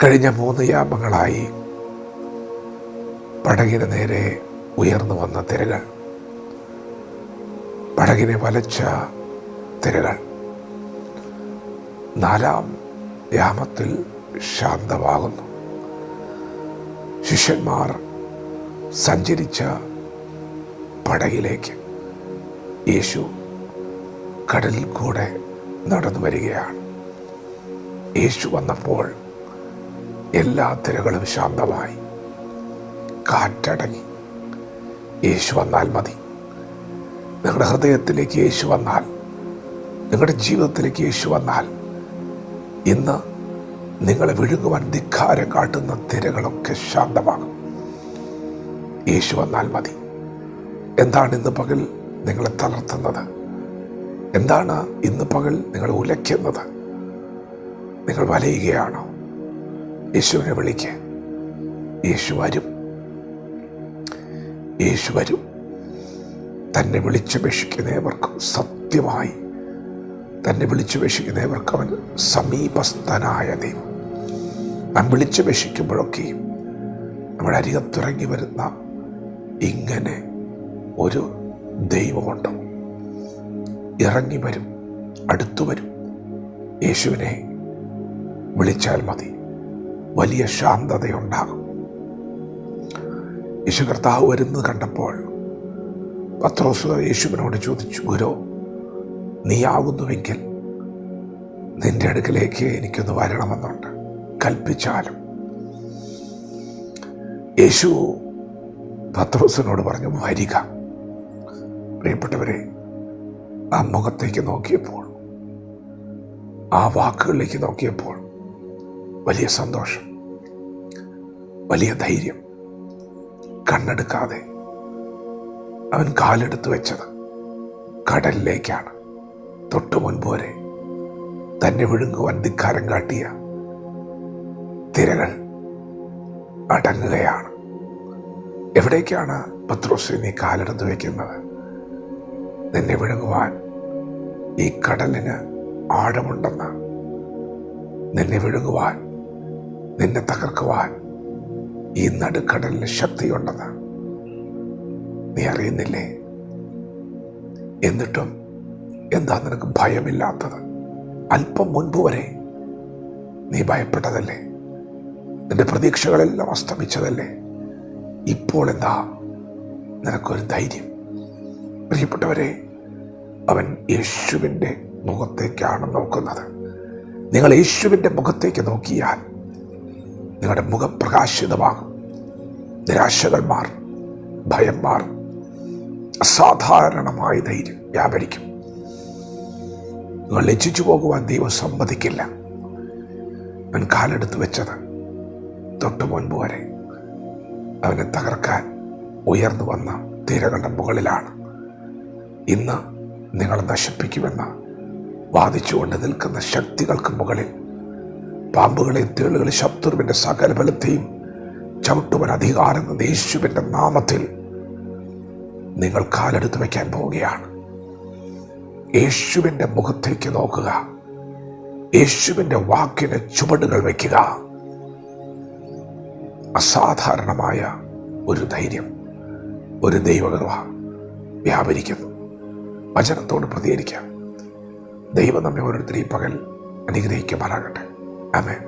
കഴിഞ്ഞ 3 യാമങ്ങളായി പടകിന് നേരെ ഉയർന്നു വന്ന തിരകൾ, പടകിനെ വലച്ച തിരകൾ 4-ാം യാമത്തിൽ ശാന്തമാകുന്നു. ശിഷ്യന്മാർ സഞ്ചരിച്ച പടകിലേക്ക് യേശു കടലിൽ കൂടെ നടന്നു വരികയാണ്. യേശു വന്നപ്പോൾ എല്ലാ തിരകളും ശാന്തമായി, കാറ്റടങ്ങി. യേശു വന്നാൽ മതി. നിങ്ങളുടെ ഹൃദയത്തിലേക്ക് യേശു വന്നാൽ, നിങ്ങളുടെ ജീവിതത്തിലേക്ക് യേശു വന്നാൽ, ഇന്ന് നിങ്ങളെ വിഴുങ്ങുവാൻ ധിക്കാരം കാട്ടുന്ന തിരകളൊക്കെ ശാന്തമാകും. യേശു വന്നാൽ മതി. എന്താണ് ഇന്ന് പകൽ നിങ്ങളെ തളർത്തുന്നത്? എന്താണ് ഇന്ന് പകൽ നിങ്ങളെ ഉലയ്ക്കുന്നത്? നിങ്ങൾ വലയുകയാണോ? യേശുവിനെ വിളിക്ക്. യേശു വരും. യേശു വരും. തന്നെ വിളിച്ചപേക്ഷിക്കുന്നവർക്കും, സത്യമായി തന്നെ വിളിച്ചപേക്ഷിക്കുന്നവർക്ക് അവൻ സമീപസ്ഥനായ ദൈവം. നാം വിളിച്ചപേക്ഷിക്കുമ്പോഴൊക്കെയും നമ്മുടെ അരികത്തിറങ്ങി വരുന്ന ഇങ്ങനെ ഒരു ദൈവമുണ്ട്. ഇറങ്ങി വരും, അടുത്തു വരും. യേശുവിനെ വിളിച്ചാൽ മതി, വലിയ ശാന്തതയുണ്ടാകും. യേശു കർത്താവ് വരുന്നത് കണ്ടപ്പോൾ പത്രോസ് യേശുവിനോട് ചോദിച്ചു, ഗുരു, നീയാകുന്നുവെങ്കിൽ നിന്റെ അടുക്കലേക്ക് എനിക്കൊന്ന് വരണമെന്നുണ്ട്, കൽപ്പിച്ചാലും. യേശു പത്രോസിനോട് പറഞ്ഞു, വരിക. പ്രിയപ്പെട്ടവരെ, ആ മുഖത്തേക്ക് നോക്കിയപ്പോൾ, ആ വാക്കുകളിലേക്ക് നോക്കിയപ്പോൾ വലിയ സന്തോഷം, വലിയ ധൈര്യം. കണ്ണെടുക്കാതെ അവൻ കാലെടുത്ത് വെച്ചത് കടലിലേക്കാണ്. തൊട്ടു മുൻപ് വരെ തന്നെ വിഴുങ്ങുവാൻ ധിക്കാരം കാട്ടിയ തിരകൾ അടങ്ങുകയാണ്. എവിടേക്കാണ് പത്രോസ് നീ കാലെടുത്ത് വയ്ക്കുന്നത്? നിന്നെ വിഴുങ്ങുവാൻ ഈ കടലിന് ആഴമുണ്ടെന്ന്, നിന്നെ വിഴുങ്ങുവാൻ, നിന്നെ തകർക്കുവാൻ ഈ നടുക്കടലിന് ശക്തിയുണ്ടെന്ന് നീ അറിയുന്നില്ലേ? എന്നിട്ടും എന്താ നിനക്ക് ഭയമില്ലാത്തത്? അല്പം മുൻപ് വരെ നീ ഭയപ്പെട്ടതല്ലേ? നിന്റെ പ്രതീക്ഷകളെല്ലാം അസ്തമിച്ചതല്ലേ? ഇപ്പോൾ എന്താ നിനക്കൊരു ധൈര്യം? പ്രിയപ്പെട്ടവരെ, അവൻ യേശുവിൻ്റെ മുഖത്തേക്കാണ് നോക്കുന്നത്. നിങ്ങൾ യേശുവിൻ്റെ മുഖത്തേക്ക് നോക്കിയാൽ നിങ്ങളുടെ മുഖം പ്രകാശിതമാകും. നിരാശകൾ മാറും, ഭയം മാറും, അസാധാരണമായ ധൈര്യം വ്യാപരിക്കും. നിങ്ങൾ ലജ്ജിച്ചു പോകുവാൻ ദൈവം സമ്മതിക്കില്ല. അവൻ കാലെടുത്ത് വെച്ചത് തൊട്ടു മുൻപ് വരെ അവനെ തകർക്കാൻ ഉയർന്നു വന്ന തിരകളുടെ മുകളിലാണ്. ഇന്ന് നിങ്ങളെ നശിപ്പിക്കുമെന്ന് വാദിച്ചുകൊണ്ട് നിൽക്കുന്ന ശക്തികൾക്ക് മുകളിൽ, പാമ്പുകളെയും തേളുകളെയും ശത്രുവിൻ്റെ സകല ബലത്തെയും ചവിട്ടുവാൻ അധികാരം യേശുവിൻ്റെ നാമത്തിൽ നിങ്ങൾ കാലെടുത്ത് വയ്ക്കാൻ പോവുകയാണ്. യേശുവിൻ്റെ മുഖത്തേക്ക് നോക്കുക. യേശുവിൻ്റെ വാക്കിന് ചുവടുകൾ വയ്ക്കുക. അസാധാരണമായ ഒരു ധൈര്യം, ഒരു ദൈവകൃപ വ്യാപരിക്കുന്നു. വചനത്തോട് പ്രതികരിക്കാം. ദൈവം നമ്മെ ഓരോരുത്തരെയും പകൽ അനുഗ്രഹിക്കുമാറാകട്ടെ. ആമേൻ.